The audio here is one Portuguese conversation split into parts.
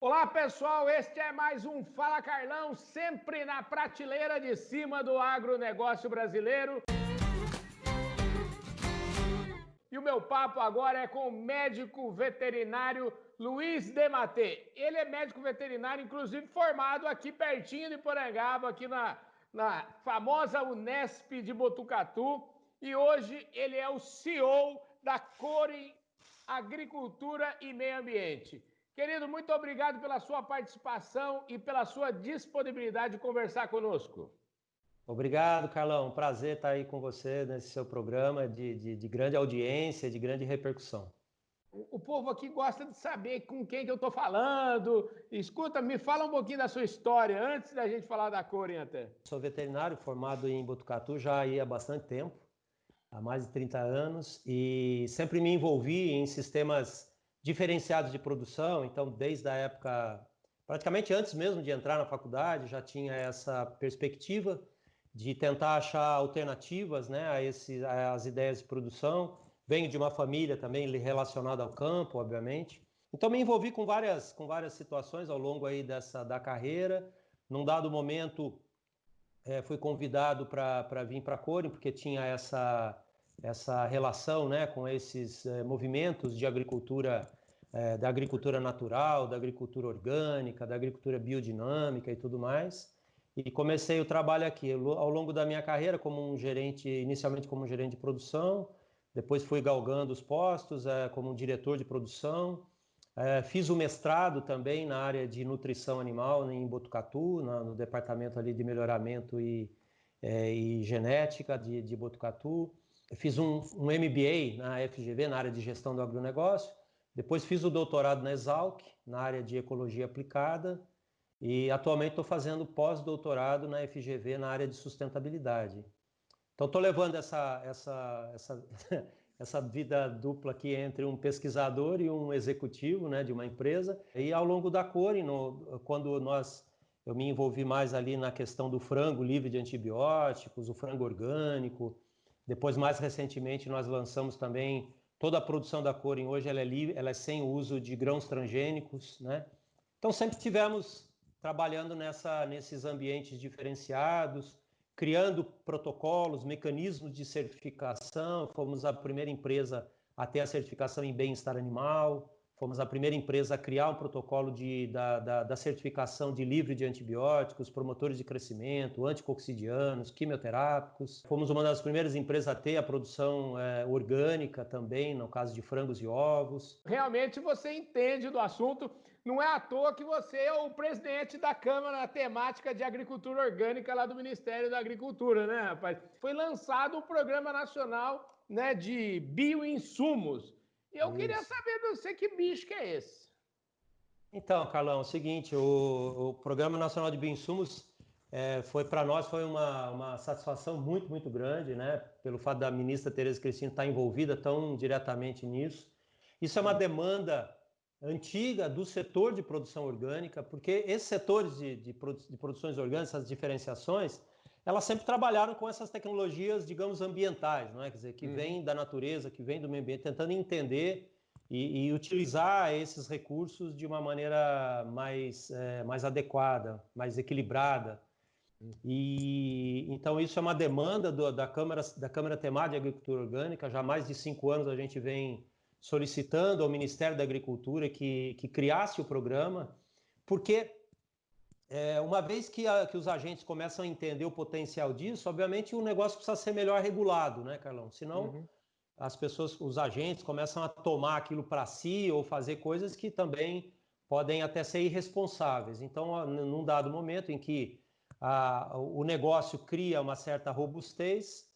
Olá, pessoal, este é mais um Fala Carlão, sempre na prateleira de cima do agronegócio brasileiro. E o meu papo agora é com o médico veterinário Luiz Dematê. Ele é médico veterinário, inclusive formado aqui pertinho de Porangaba, aqui na famosa Unesp de Botucatu. E hoje ele é o CEO da Corin Agricultura e Meio Ambiente. Querido, muito obrigado pela sua participação e pela sua disponibilidade de conversar conosco. Obrigado, Carlão. Prazer estar aí com você nesse seu programa de grande audiência, de grande repercussão. O povo aqui gosta de saber com quem que eu estou falando. Escuta, me fala um pouquinho da sua história, antes da gente falar da Corin até. Sou veterinário formado em Botucatu já há bastante tempo, há mais de 30 anos, e sempre me envolvi em sistemas diferenciados de produção. Então, desde a época, praticamente antes mesmo de entrar na faculdade, já tinha essa perspectiva de tentar achar alternativas, né, às ideias de produção. Venho de uma família também relacionada ao campo, obviamente. Então me envolvi com várias situações ao longo aí da carreira. Num dado momento, fui convidado para vir para a Corin, porque tinha essa relação, né, com esses movimentos de agricultura, da agricultura natural, da agricultura orgânica, da agricultura biodinâmica e tudo mais. E comecei o trabalho aqui ao longo da minha carreira como um gerente, inicialmente como um gerente de produção, depois fui galgando os postos como um diretor de produção. Fiz o mestrado também na área de nutrição animal em Botucatu, no departamento ali de melhoramento e genética de Botucatu. Fiz um MBA na FGV, na área de gestão do agronegócio. Depois fiz o doutorado na Exalc, na área de ecologia aplicada. E atualmente estou fazendo pós-doutorado na FGV na área de sustentabilidade. Então estou levando essa vida dupla aqui entre um pesquisador e um executivo, né, de uma empresa. E ao longo da Corin, quando eu me envolvi mais ali na questão do frango livre de antibióticos, o frango orgânico. Depois, mais recentemente, nós lançamos também toda a produção da Corin. Hoje ela é livre, ela é sem o uso de grãos transgênicos, né? Então sempre tivemos trabalhando nesses ambientes diferenciados, criando protocolos, mecanismos de certificação. Fomos a primeira empresa a ter a certificação em bem-estar animal, fomos a primeira empresa a criar um protocolo da certificação de livre de antibióticos, promotores de crescimento, anticoccidianos, quimioterápicos. Fomos uma das primeiras empresas a ter a produção orgânica também, no caso de frangos e ovos. Realmente você entende do assunto. Não é à toa que você é o presidente da Câmara Temática de Agricultura Orgânica lá do Ministério da Agricultura, né, rapaz? Foi lançado o Programa Nacional, né, de Bioinsumos. E eu queria saber de você que bicho que é esse. Então, Carlão, é o seguinte, o Programa Nacional de Bioinsumos foi uma satisfação muito, muito grande, né? Pelo fato da ministra Tereza Cristina estar envolvida tão diretamente nisso. Isso é uma demanda antiga do setor de produção orgânica, porque esses setores de produções orgânicas, essas diferenciações, elas sempre trabalharam com essas tecnologias, digamos, ambientais, não é? Quer dizer, que vêm da natureza, que vêm do meio ambiente, tentando entender e utilizar esses recursos de uma maneira mais adequada, mais equilibrada. E então isso é uma demanda da Câmara Temática de Agricultura Orgânica. Já há mais de 5 anos a gente vem solicitando ao Ministério da Agricultura que criasse o programa, porque uma vez que os agentes começam a entender o potencial disso, obviamente o negócio precisa ser melhor regulado, né, Carlão? Senão as pessoas, os agentes começam a tomar aquilo para si ou fazer coisas que também podem até ser irresponsáveis. Então, num dado momento em que o negócio cria uma certa robustez,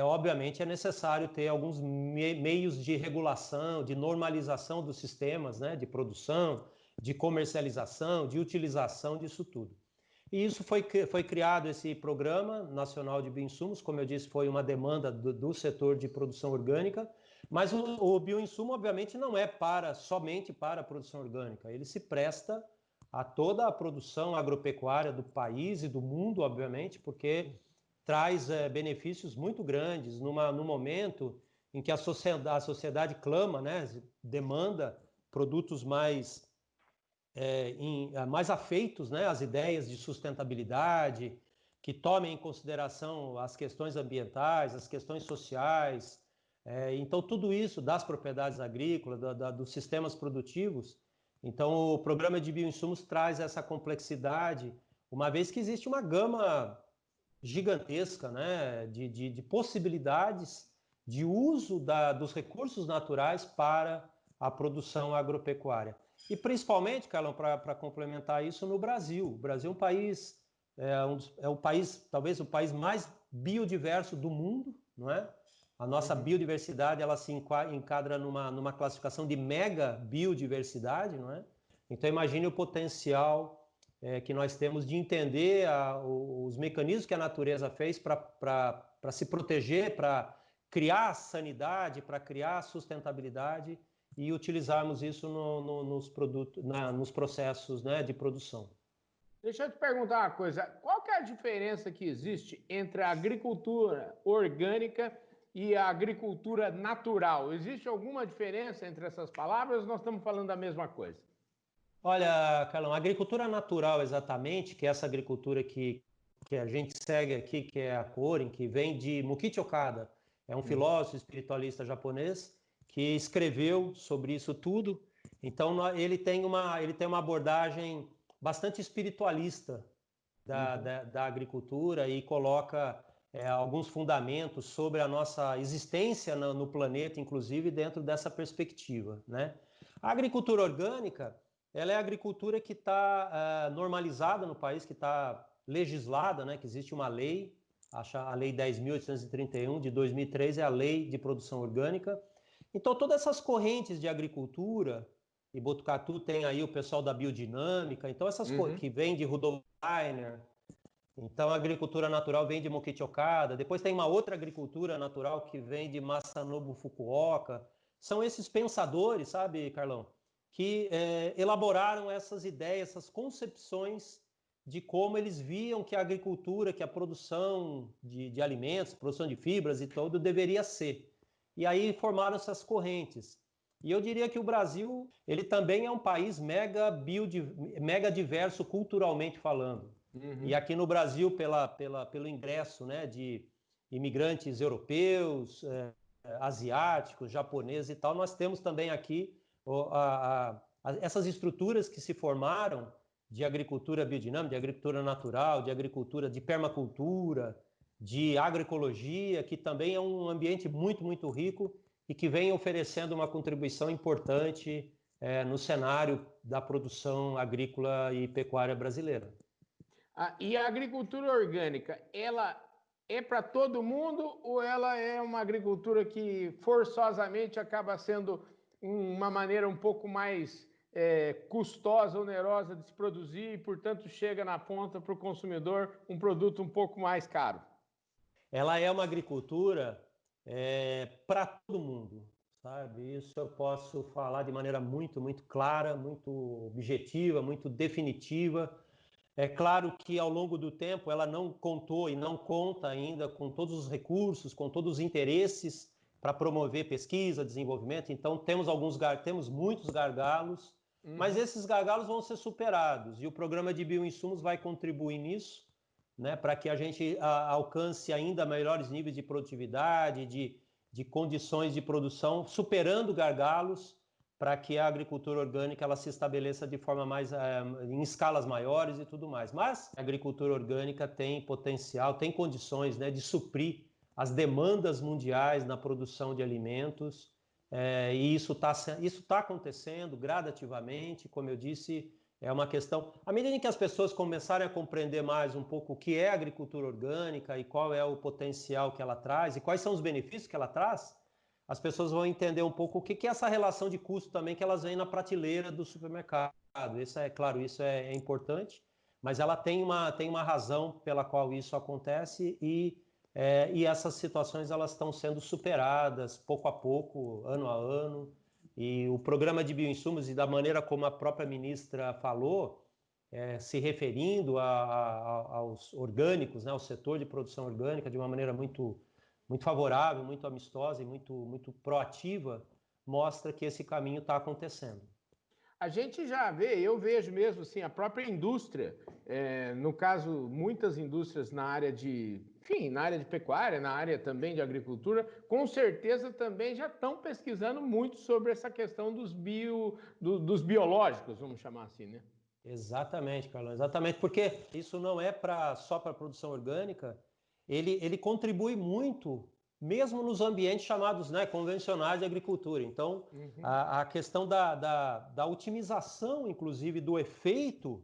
obviamente é necessário ter alguns meios de regulação, de normalização dos sistemas, né, de produção, de comercialização, de utilização disso tudo. E isso foi criado, esse Programa Nacional de Bioinsumos, como eu disse, foi uma demanda do setor de produção orgânica, mas o bioinsumo, obviamente, não é somente para a produção orgânica, ele se presta a toda a produção agropecuária do país e do mundo, obviamente, porque traz benefícios muito grandes no momento em que a sociedade clama, né, demanda produtos mais mais afeitos, né, às ideias de sustentabilidade, que tomem em consideração as questões ambientais, as questões sociais. Então, tudo isso das propriedades agrícolas, dos sistemas produtivos. Então, o programa de bioinsumos traz essa complexidade, uma vez que existe uma gama gigantesca, né, de possibilidades de uso dos recursos naturais para a produção agropecuária. E principalmente, Carlão, para complementar isso, no Brasil. O Brasil é um país, o país, talvez o país mais biodiverso do mundo, não é? A nossa biodiversidade, ela se enquadra numa classificação de mega biodiversidade, não é? Então imagine o potencial que nós temos de entender os mecanismos que a natureza fez para se proteger, para criar sanidade, para criar sustentabilidade e utilizarmos isso nos produtos, nos processos, né, de produção. Deixa eu te perguntar uma coisa. Qual que é a diferença que existe entre a agricultura orgânica e a agricultura natural? Existe alguma diferença entre essas palavras ou nós estamos falando da mesma coisa? Olha, Carlão, a agricultura natural exatamente, que é essa agricultura que a gente segue aqui, que é a Korin, que vem de Mukichi Okada, é um filósofo espiritualista japonês que escreveu sobre isso tudo. Então, ele tem uma abordagem bastante espiritualista da agricultura e coloca alguns fundamentos sobre a nossa existência no planeta, inclusive dentro dessa perspectiva, né? A agricultura orgânica, ela é a agricultura que está normalizada no país, que está legislada, né? Que existe uma lei, a Lei 10.831 de 2003 é a Lei de Produção Orgânica. Então, todas essas correntes de agricultura, e Botucatu tem aí o pessoal da biodinâmica, então essas coisas que vêm de Rudolf Steiner, então a agricultura natural vem de Mukichi Okada, depois tem uma outra agricultura natural que vem de Masanobu Fukuoka. São esses pensadores, sabe, Carlão, que elaboraram essas ideias, essas concepções de como eles viam que a agricultura, que a produção de alimentos, produção de fibras e tudo deveria ser. E aí formaram essas correntes. E eu diria que o Brasil, ele também é um país mega diverso culturalmente falando. E aqui no Brasil, pelo ingresso, né, de imigrantes europeus, asiáticos, japoneses e tal, nós temos também aqui essas estruturas que se formaram de agricultura biodinâmica, de agricultura natural, de agricultura de permacultura, de agroecologia, que também é um ambiente muito, muito rico e que vem oferecendo uma contribuição importante no cenário da produção agrícola e pecuária brasileira. E a agricultura orgânica, ela é para todo mundo ou ela é uma agricultura que forçosamente acaba sendo uma maneira um pouco mais custosa, onerosa de se produzir e, portanto, chega na ponta para o consumidor um produto um pouco mais caro? Ela é uma agricultura para todo mundo, sabe? Isso eu posso falar de maneira muito, muito clara, muito objetiva, muito definitiva. É claro que ao longo do tempo ela não contou e não conta ainda com todos os recursos, com todos os interesses para promover pesquisa, desenvolvimento. Então temos muitos gargalos, mas esses gargalos vão ser superados e o programa de bioinsumos vai contribuir nisso, né, para que a gente alcance ainda melhores níveis de produtividade, de condições de produção, superando gargalos, para que a agricultura orgânica ela se estabeleça de forma mais em escalas maiores e tudo mais. Mas a agricultura orgânica tem potencial, tem condições, né, de suprir as demandas mundiais na produção de alimentos, e isso tá acontecendo gradativamente, como eu disse, é uma questão. À medida em que as pessoas começarem a compreender mais um pouco o que é a agricultura orgânica e qual é o potencial que ela traz e quais são os benefícios que ela traz, as pessoas vão entender um pouco o que é essa relação de custo também que elas veem na prateleira do supermercado. Isso é claro, isso é importante, mas ela tem uma razão pela qual isso acontece e essas situações elas estão sendo superadas pouco a pouco, ano a ano. E o programa de bioinsumos e da maneira como a própria ministra falou, se referindo aos orgânicos, né, ao setor de produção orgânica de uma maneira muito, muito favorável, muito amistosa e muito, muito proativa, mostra que esse caminho está acontecendo. A gente já vê, eu vejo mesmo assim, a própria indústria, no caso, muitas indústrias na área de, enfim, na área de pecuária, na área também de agricultura, com certeza também já estão pesquisando muito sobre essa questão dos biológicos, vamos chamar assim, né? Exatamente, Carlão, exatamente, porque isso não é só para a produção orgânica, ele contribui muito, mesmo nos ambientes chamados, né, convencionais de agricultura. Então, Uhum, a questão da otimização, inclusive, do efeito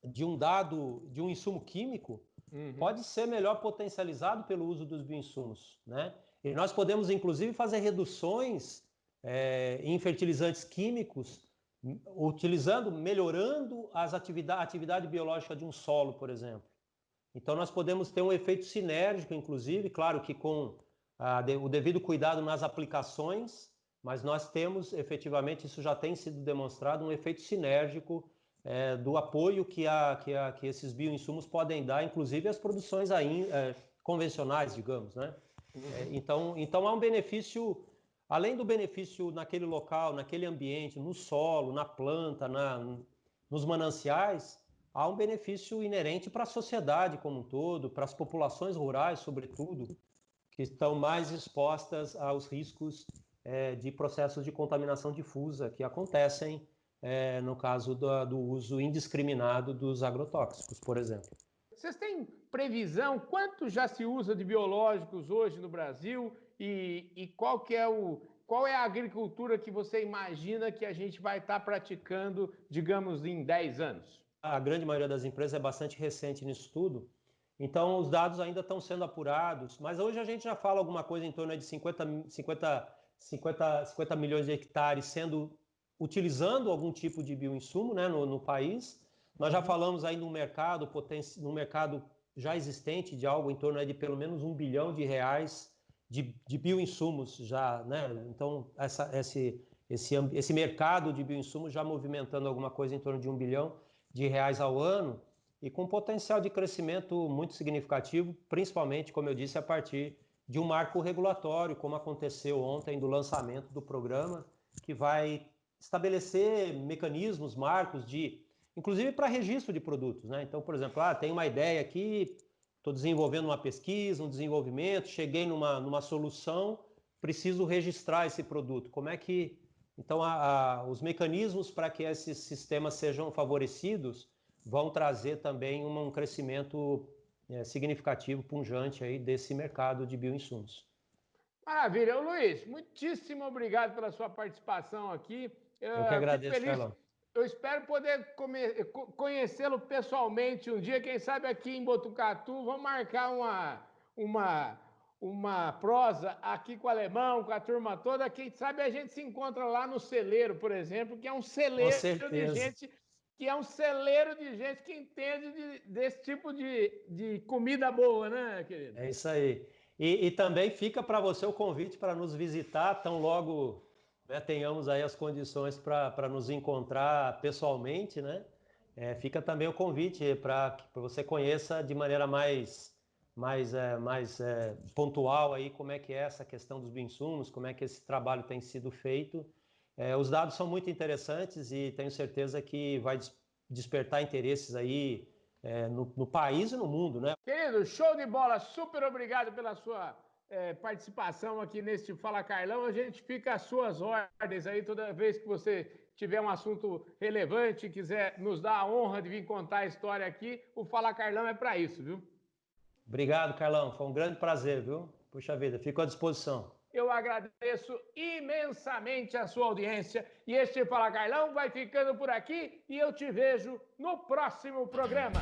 de um dado, de um insumo químico, uhum. pode ser melhor potencializado pelo uso dos bioinsumos, né? E nós podemos, inclusive, fazer reduções em fertilizantes químicos, melhorando a atividade biológica de um solo, por exemplo. Então, nós podemos ter um efeito sinérgico, inclusive, claro que com o devido cuidado nas aplicações, mas nós temos, efetivamente, isso já tem sido demonstrado, um efeito sinérgico do apoio que esses bioinsumos podem dar, inclusive às produções convencionais, digamos, né? Uhum. Então há um benefício, além do benefício naquele local, naquele ambiente, no solo, na planta, nos mananciais, há um benefício inerente para a sociedade como um todo, para as populações rurais, sobretudo, que estão mais expostas aos riscos de processos de contaminação difusa que acontecem no caso do uso indiscriminado dos agrotóxicos, por exemplo. Vocês têm previsão quanto já se usa de biológicos hoje no Brasil e qual é a agricultura que você imagina que a gente vai estar praticando, digamos, em 10 anos? A grande maioria das empresas é bastante recente nisso tudo, então os dados ainda estão sendo apurados, mas hoje a gente já fala alguma coisa em torno de 50 milhões de hectares utilizando algum tipo de bioinsumo, né, no país. Nós já Uhum. falamos aí num mercado já existente de algo em torno de pelo menos R$ 1 bilhão de bioinsumos já, né? Então esse mercado de bioinsumos já movimentando alguma coisa em torno de R$ 1 bilhão ao ano e com potencial de crescimento muito significativo, principalmente, como eu disse, a partir de um marco regulatório, como aconteceu ontem do lançamento do programa, que vai estabelecer mecanismos, marcos inclusive para registro de produtos, né? Então, por exemplo, tem uma ideia aqui, estou desenvolvendo uma pesquisa, um desenvolvimento, cheguei numa solução, preciso registrar esse produto. Como é que então, os mecanismos para que esses sistemas sejam favorecidos vão trazer também um crescimento significativo, pujante aí desse mercado de bioinsumos. Maravilha. Ô, Luiz, muitíssimo obrigado pela sua participação aqui. Eu que Eu fico agradeço, feliz. Carlão. Eu espero poder conhecê-lo pessoalmente um dia, quem sabe aqui em Botucatu. Vamos marcar uma, uma prosa aqui com o alemão, com a turma toda. Quem sabe a gente se encontra lá no celeiro, por exemplo, que é um Com celeiro de certeza. gente, que entende desse tipo de comida boa, né, querido? É isso aí. E também fica para você o convite para nos visitar, tão logo, né, tenhamos aí as condições para nos encontrar pessoalmente, né? Fica também o convite para que você conheça de maneira mais pontual aí como é que é essa questão dos bioinsumos, como é que esse trabalho tem sido feito. Os dados são muito interessantes e tenho certeza que vai despertar interesses aí no país e no mundo, né? Querido, show de bola. Super obrigado pela sua participação aqui neste Fala Carlão. A gente fica às suas ordens aí toda vez que você tiver um assunto relevante e quiser nos dar a honra de vir contar a história aqui. O Fala Carlão é para isso, viu? Obrigado, Carlão. Foi um grande prazer, viu? Puxa vida, fico à disposição. Eu agradeço imensamente a sua audiência. E este Fala Carlão vai ficando por aqui e eu te vejo no próximo programa.